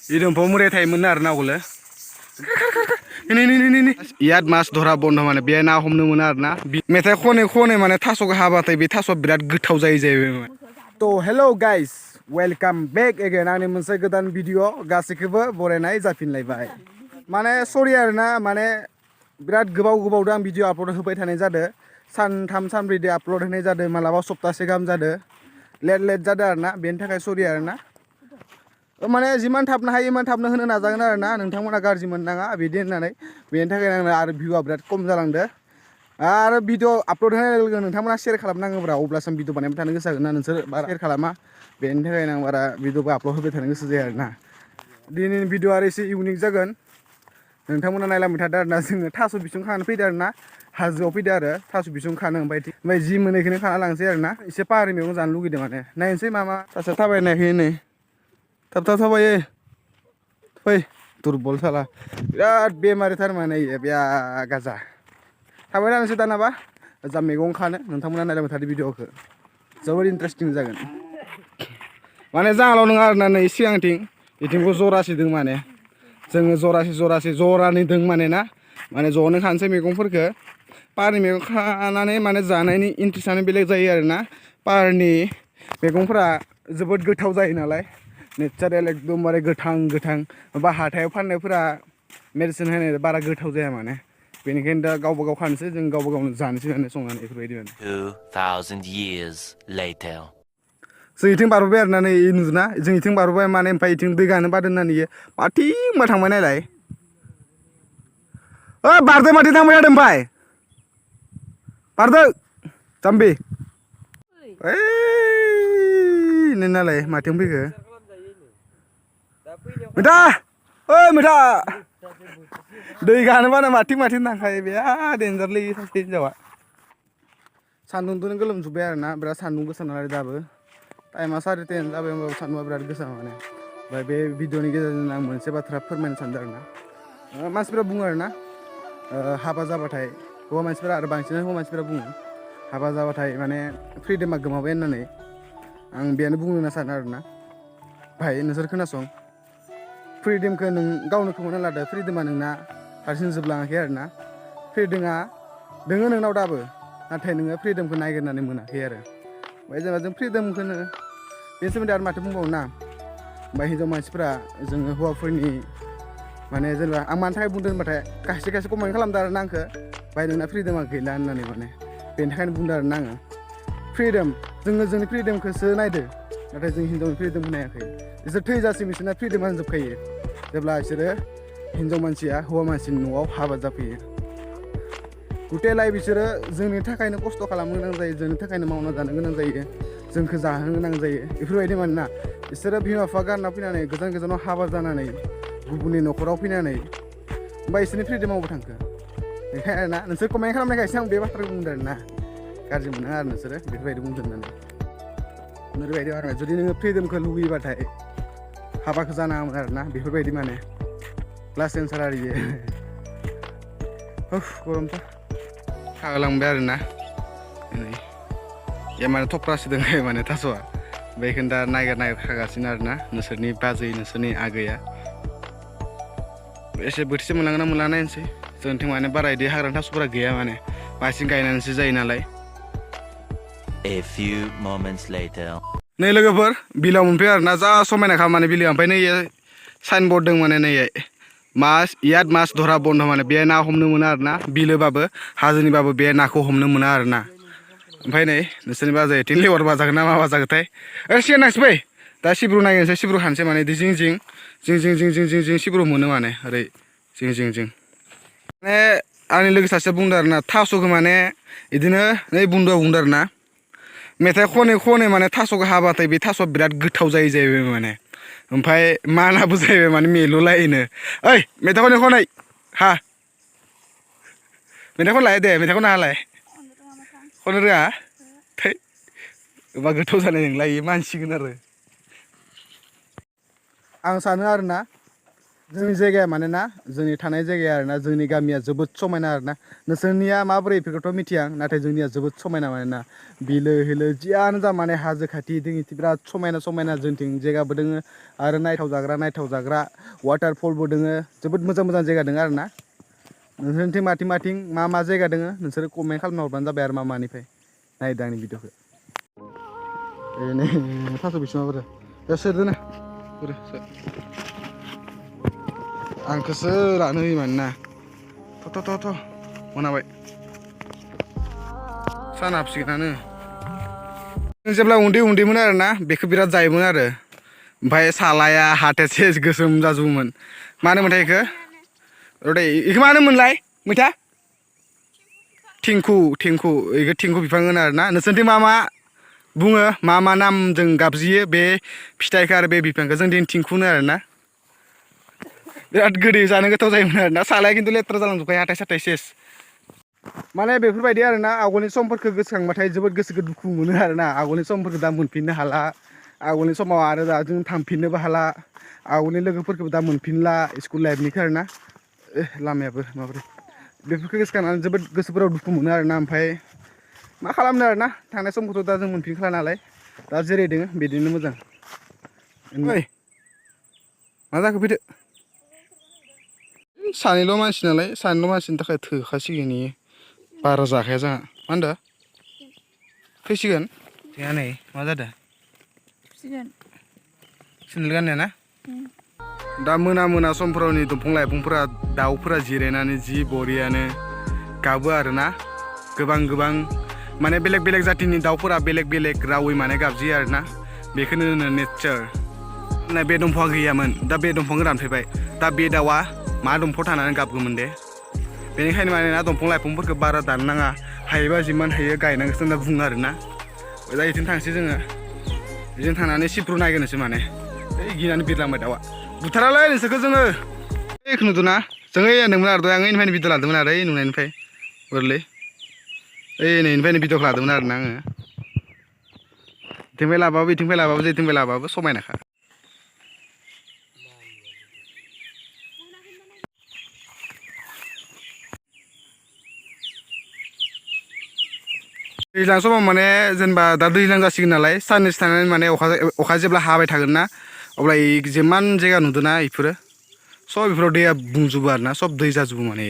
इदोंफो मुरे थायोमोन आरो ना आवगोलो नि याद मास धरा बन्द माने बे ना हमनो मोनो आरो ना मेथाइ खनै खनै माने थास'खौ हाबाथाय बे थास'आ बिराद गोथाव जायो जाहैबाय तो hello guys welcome back again आंनि मोनसे गोदान भिडिअ गासैखौबो बरायनाय जाफिनलायबाय माने सरि आरो ना माने बिराद गोबाव आं भिडिअ आपल'ड होबाय थानाय जादों सानथाम सानब्रैदो आपल'ड होनाय जादों मालाबा सप्तासे गाहाम जादों लेट जादों आरो ना बेनि थाखाय सरि आरो ना माने जिमान थाबनो हायो इमान थाबनो होनो नाजागोन आरो ना नोंथांमोना गाज्रि मोननाङा बिदि होननानै बेनि थाखाय आंना आरो भिउआ बिराद खम जालांदो आरो भिडिअ आपल'ड होनाय लोगो नोंथांमोना शेयार खालामनांगौब्रा अब्लासो भिडिअ बानायबाय थानो गोसो जागोन ना नोंसोर बारा शेयार खालामा बेनि थाखायनो आं बारा भिडिअबो आपल'ड होबाय थानो गोसो जाया आरो ना दिनैनि भिडिअ आरो एसे इउनिक जागोन नोंथांमोना नायलांबाय थादो आरो ना जोङो थास' बिसं खानो फैदो आरो ना हाजोआव फैदो आरो थास' बिसं खानो ओमफ्राय जि मोनो बेखौनो खाना लांसै आरो ना एसे पाहारि मैगं जानो लुगैदों माने नायनोसै मा सासे थाबायनायखै नै थाब थाबायो फै दुरबल साला बिराद बेमारिथार माने बेया गाजा थाबाय थानोसै दानाबा जा मैगं खानो नोंथांमोना नायलांबाय थादो भिडिअखौ जोबोर इन्टारेस्टिं जागोन माने जाहाल' नङा आरोना नै सिगांथिं बिथिंबो जरासे दं माने जोङो जरासे जरानै दं माने ना माने ज'नो खानोसै मैगंफोरखौ पाहारनि मैगं खानानै माने जानायनि इन्ट्रेस्टआनो बेलेग जायो आरोना पाहारनि मैगंफोरा जोबोद गोथाव जायो नालाय नेचारेल एकदमबारे गोथां बा हाथायाव फाननायफोरा मेडिसिन होनाय बारा गोथाव जाया माने बेनिखायनो दा गावबा गाव खानोसै जों गावबा गावनो जानोसै माने संनानै बेफोरबायदि माने 2000 years later जों इथिं बारबोबाय आरोना नै नुदोंना जों इथिं बारबोबाय माने ओमफ्राय इथिं दै गानो बादों होननानै इयो माथिंबा थांबाय नायलाय बारदो माथिं थांबाय थादों ओमफ्राय बारदो जाम्बि ओइ नोंनालाय माथिं फैखो मैथा ओइ मैथा दै गानोबानो माथिं थांखायो बेया देन्जारलै सासे हिनजावा सान्दुंजोंनो गोलोमजोब्बाय आरो ना बिराद सान्दुं गोसा नालाय दाबो टाइमा 10:30 जाबाय होमबाबो सान्दुंआ बिराद गोसा माने ओमफ्राय बे भिडिअनि गेजेरजों आं मोनसे बाथ्रा फोरमायनो सानदों आरो ना मानसिफोरा बुङो आरो ना हाबा जाबाथाय हौवा मानसिफोरा आरो बांसिन हौवा मानसिफोरा बुङो हाबा जाबाथाय माने फ्रिदमा गोमाबाय होननानै आं बेयानो बुंनो होनना सानो आरो ना भाइ नोंसोर खोनासं फ्रिदमखौ नों गावनो खोमाना लादो फ्रिदमा नोंना हारसिं जोबलाङाखै आरो ना फ्रिदमा दोङो नोंनाव दाबो नाथाय नोङो फ्रिदमखौ नागिरनानै मोनाखै आरो ओमफ्राय जेनेबा जों फ्रिदमखौनो बेनि सोमोन्दै आरो माथो बुंबावो ना ओमफ्राय हिन्जाव मानसिफोरा जोङो हौवाफोरनि माने जेनेबा आं मानि थाखाय बुंदों होनबाथाय खायसे कमेन्ट खालामदों आरो ना आंखौ भाइ नोंना फ्रिदमा गैला होननानै माने बेनि थाखायनो बुंदों आरो ना आङो फ्रिदम जोङो जोंनि फ्रिदमखौसो नायदो नाथाय जों हिन्जावनि फ्रिदमखौ नायाखै बिसोर थैजासिम बिसोरना फ्रिदमानो जोबखायो जेब्ला बिसोरो हिन्जाव मानसिया हौवा मानसिनि न'आव हाबा जाफैयो गुटे लाइफ बिसोरो जोंनि थाखायनो खस्थ' खालामनो गोनां जायो जोंनि थाखायनो मावना जानो गोनां जायो जोंखौ जाहोनो गोनां जायो बेफोरबायदि मानोना बिसोरो बिमा बिफा गारना फैनानै गोजानाव हाबा जानानै गुबुननि न'खराव फैनानै ओमफ्राय बिसोरनि फ्रिदम मावबो थांखो बेखायनो आरोना नोंसोर कमेन्ट खालामनायखायसो आं बे बाथ्राखौ बुंदों आरो ना गाज्रि मोना आरो नोंसोरो बेफोरबायदि बुंदों होननानै ओरैबायदि आरो जुदि नोङो फ्रिदमखौ लुगैबाथाय हाबाखौ जानाङामोन आरो ना बेफोरबायदि माने क्लास एन्सार आरो इयो गरमथार खालांबाय आरो ना ए माने थफ्रासो दङ माने थास'आ बेखौनो दा नागिर खागासिनो आरो ना नोंसोरनि बाजै नोंसोरनि आगैया एसे बोथिसे मोनलांगोन ना मोनला नायनोसै जोंथिं माने बारा इदि हाग्रानि थास'फोरा गैया माने बांसिन गायनानैसो जायो नालाय A few moments later नै लोगोफोर बिलोआव मोनफैयो आरो ना जा समायना खालामो बिलोआ ओमफ्राय नै साइनबर्ड दं माने नै याद मास धरा बन्द माने बे ना हमनो मोना आरो ना बिलोबाबो हाजोनिबाबो बे नाखौ हमनो मोना आरो ना ओमफ्राय नै नोंसोरनि बाजै इथिं लेवार बाजागोन ना मा बाजागोनथाय सिगांनांसै फै दा सिब्रु नागिरनोसै सिब्रु खानोसै माने बिदि जिं सिब्रु मोनो माने ओरै जिं माने आंनि लोगो सासेया बुंदों आरो ना थास'खौ माने बिदिनो नै बुंदों आरो ना मेथाइ खनै माने थास'खौ हाबाथाय बे थास'आ बिराद गोथाव जायो जाहैबाय माने ओमफ्राय मानाबो जाहैबाय माने मिलौलायोनो ओइ मेथाइ खनै हा मेथाइ खनलाय दे मेथाइ खननो हालाय खननो रोङा थै बा गोथाव जानाय नंला इयो मानसिगोन आरो आं सानो आरोना जोंनि जायगाया मानोना जोंनि थानाय जायगाया आरोना जोंनि गामिया जोबोद समायना आरोना नोंसोरनिया माबोरै बेफोरखौथ' मिथिया आं नाथाय जोंनिया जोबोद समायना मानोना बिलो हिलो जियानो जा माने हाजो खाथि जोंनिथिं बिराद समायना समायना जोंथिं जायगाबो दोङो आरो नायथाव जाग्रा वाटारफलबो दोङो जोबोद मोजां मोजां जायगा दोङो आरोना नोंसोरनिथिं माथिं मा जायगा दोङो नोंसोरो कमेन्ट खालामना हरबानो जाबाय आरो मानिफ्राय नायदो आंनि भिडिअखौ नै थास' बिसुमाफोर सोरदोनो आंखौसो लानो होयोमोन ना थ' मोनाबाय साना हाबसिगोनानो जेब्ला उन्दैमोन आरोना बेखौ बिराद जायोमोन आरो ओमफ्राय सालाया हाथाया सेस गोसोम जाजोबोमोन मा होनोमोनथाय बेखौ बेखौ मा होनोमोनलाय मैथा थिंखु बेखौ थिंखु बिफां होनो आरोना नोंसोरनिथिं मा बुङो मा नामजों गाबज्रियो बे फिथाइखौ आरो बे बिफांखौ जोंनिथिं थिंखु होनो आरोना बिराद गोदै जानो गोथाव जायोमोन आरोना सालाया खिन्थु लेथ्रा जालांजोबबाय हाथाय साथाय सेस माने बेफोरबायदि आरोना आवगोलनि समफोरखौ गोसोखांबाथाय जोबोद गोसोखौ दुखु मोनो आरोना आवगोलनि समफोरखौ दा मोनफिननो हाला आवगोलनि समाव आरो दा जों थांफिननोबो हाला आवगोलनि लोगोफोरखौबो दा मोनफिनला स्कुल लाइफनिखौ आरोना लामायाबो माबोरै बेफोरखौ गोसोखांनानै जोबोद गोसोफोराव दुखु मोनो आरोना ओमफ्राय मा खालामनो आरोना थांनाय समखौथ' दा जों मोनफिनखाला नालाय दा जेरै दोङो बिदिनो मोजां ओइ मा जाखो फैदो सानैल' मानसि नालाय सानैल' मानसिनि थाखाय थोखासिगोन इयो बारा जाखाया जोंहा मा होनदों फैसिगोन जोंहा नै मा जादों सेन्देल गाननाया ना दा मोना समफोराव नै दंफां लाइफांफोरा दाउफोरा जिरायनानै जि बरियानो गाबो आरोना गोबां माने बेलेग जातिनि दाउफोरा बेलेग रावै माने गाबजियो आरोना बेखौनो होनो नेचार बे दंफाङा गैयामोन दा बे दंफांखौ दानफैबाय दा बे दाउआ मा दंफाङाव थानानै गाबगौमोन दे बेनिखायनो मानोना दंफां लाइफांफोरखौ बारा दाननो नाङा हायोबा जिमान हायो गायनांगोसो होनना बुङो आरोना दा बिथिं थांसै जोङो बिजों थांनानै सिब्रु नायगोनसो माने ओइ गिनानै बिरलांबाय दाउआ बुथारालै नोंसोरखौ जोङो ओइ नुदोंना जोङो होनदोंमोन आरो आं ओइनिफ्रायनो भिडिअ लादोंमोन आरो ओइ नुनायनिफ्राय बोरलै ओइ नैनिफ्रायनो भिडिअखौ लादोंमोन आरोना आङो इथिंनिफ्राय लाबाबो इथिंनिफ्राय लाबाबो जेथिंनिफ्राय लाबाबो समायनाखा दैज्लां समाव माने जेनेबा दा दैज्लां जासिगोन नालाय साननैसो थानानै माने अखा जेब्ला हाबाय थागोन ना अब्ला जेमान जायगा नुदोंना बेफोरो सब बेफोराव दैया बुंजोबो आरोना सब दै जाजोबो माने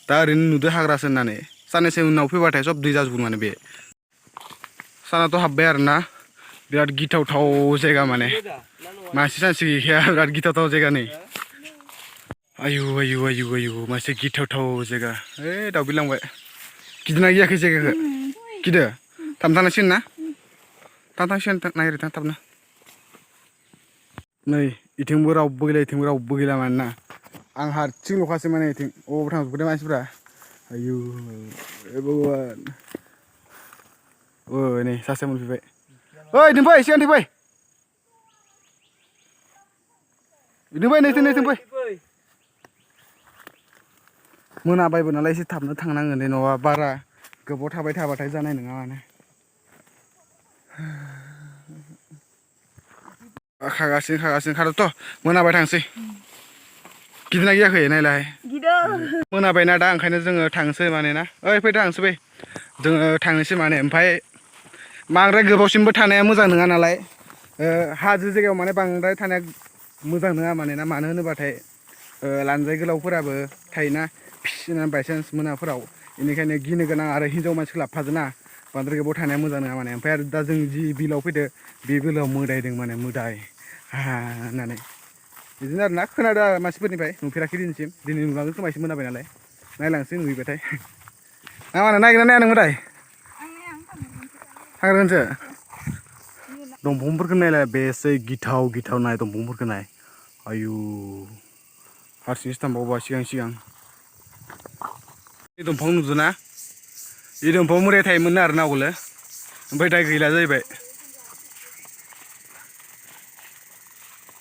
दा ओरैनो नुदो हाग्रासो होननानै साननैसो उनाव फैबाथाय सब दै जाजोबो माने बे सानाथ' हाबबाय आरोना बिराद गिथावथाव जायगा माने मानसि सानसि गैखाया बिराद गिथावथाव जायगा नै आयु मासे गिथावथाव जायगा ओइ दाउ बिरलांबाय गिदोंना गियाखै जायगाखौ गिदो थांसिगोन ना थांसिगोन नागिरदो थाबनो नै इथिंबो रावबो गैला मानोना आं हारसिंल'खासो माने इथिं अबावबा थांजोबदों मानसिफ्रा आयु भगबान नै सासे मोनफैबाय ओइ इथिं फै सिगांथिं फै नैथिं फै मोनाबायबो नालाय एसे थाबनो थांनांगोन दे नङाबा बारा गोबाव थाबाय थाबाथाय जानाय नङा माने खागासिनो खारोथ' मोनाबाय थांसै गिदोंना गियाखै नायलाय मोनाबायना दा ओंखायनो जोङो थांसै माने ना ओइ फै थांसै जोङो थांनोसै माने ओमफ्राय बांद्राय गोबावसिमबो थानाया मोजां नङा नालाय हाजो जायगायाव माने बांद्राय थानाया मोजां नङा माने ना मानो होनोबाथाय लानजाय गोलावफोराबो थायोना बायसान्स मोनाफोराव बेनिखायनो गिनो गोनां आरो हिन्जाव मानसिखौ लाबोफादोंना बांद्राय गोबाव थानाया मोजां नङा माने ओमफ्राय आरो दा जों जि बिलोआव फैदो बे बिलोआव मोदायदों माने मोदाय होननानै बिदिनो आरोना खोनादों आरो मानसिफोरनिफ्राय नुफेराखै दिनैसिम दिनै नुलांगोन खोमा एसे मोनाबाय नालाय नायलांसै नुयोबाथाय ना मा होनो नायगोन ना नाया नों मोदाय थांग्रोगोनसो दंफांफोरखौ नायलाय बेसे गिथाव नाय दंफांफोरखौ नाय आयु हारसिंसो थांबावबा सिगां बे दंफां नुदोंना बे दंफाङाव मोदाय थायोमोन आरो ना आवगोलो ओमफ्राय दा गैला जाहैबाय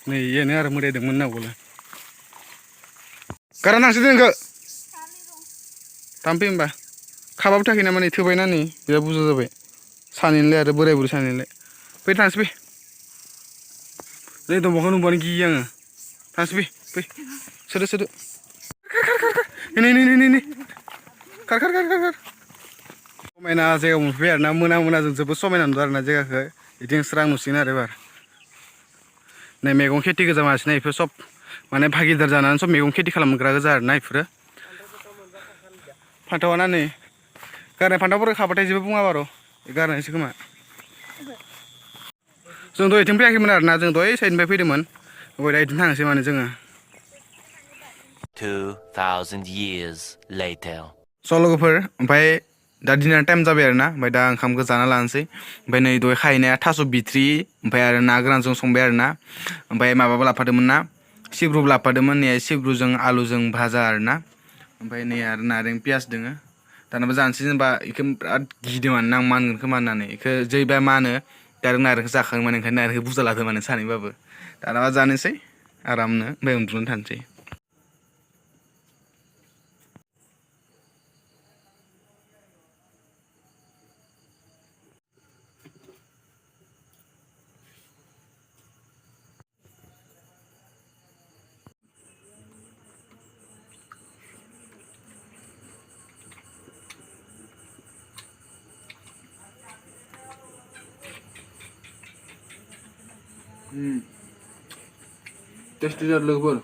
नै इयानो आरो मोदाय दंमोन आवगोलो गारना थांसै नोंखौ थांफै होमबा खाबाबो थाखाय नामा नै थोबायना नै बिराद बुरजा जाबाय सानैनिलाय आरो बोराय बुरै सानैनिलाय फै थांसै फै नै दंफांखौ नुबानो गियो आङो थांसै फै सोदो नै खार समायना जायगायाव मोनफैबाय आरोना मोना जों जोबोद समायना नुदों आरोना जायगाखौ बिदिनो स्रां नुसिगोन आरो एबार नै मैगं खेथि गोजा मानसिना इफोर सब माने भागिदार जानानै सब मैगं खेथि खालामग्रा गोजा आरोना इफोरो फान्थावाना नै गारनाय फान्थावफोरखौ खाबाथाय जेबो बुङा बार' गारनायसो खोमा जों दहाय इथिं फैयाखैमोन आरोना जों दहाय साइडनिफ्राय फैदोंमोन ओमफ्राय दा इथिं थांसै माने जोङो 2,000 years later. स' लोगोफोर ओमफ्राय दा डिनार टाइम जाबाय आरोना ओमफ्राय दा ओंखामखौ जाना लानोसै ओमफ्राय नै दहाय खाहैनाया थास' बिथ्रि ओमफ्राय आरो ना गोरानजों संबाय आरोना ओमफ्राय माबाबो लाफादोंमोन ना सिब्रुबो लाफादोंमोन नै सिब्रुजों आलुजों भाजा आरोना ओमफ्राय नै आरो नारें पियास दोङो दानाबा जानोसै जेनेबा बेखौ बिराद गिदों माने आं मानगोन खोमा होननानै बेखौ जैबा मा होनो डाइरेक्ट नारेंखौ जाखाङो माने ओंखायनो नारेंखौ बुरजा लादों माने सानैबाबो दानाबा जानोसै आरामनो ओमफ्राय उन्दुनो थानोसै टेस्टि जादों लोगोफोर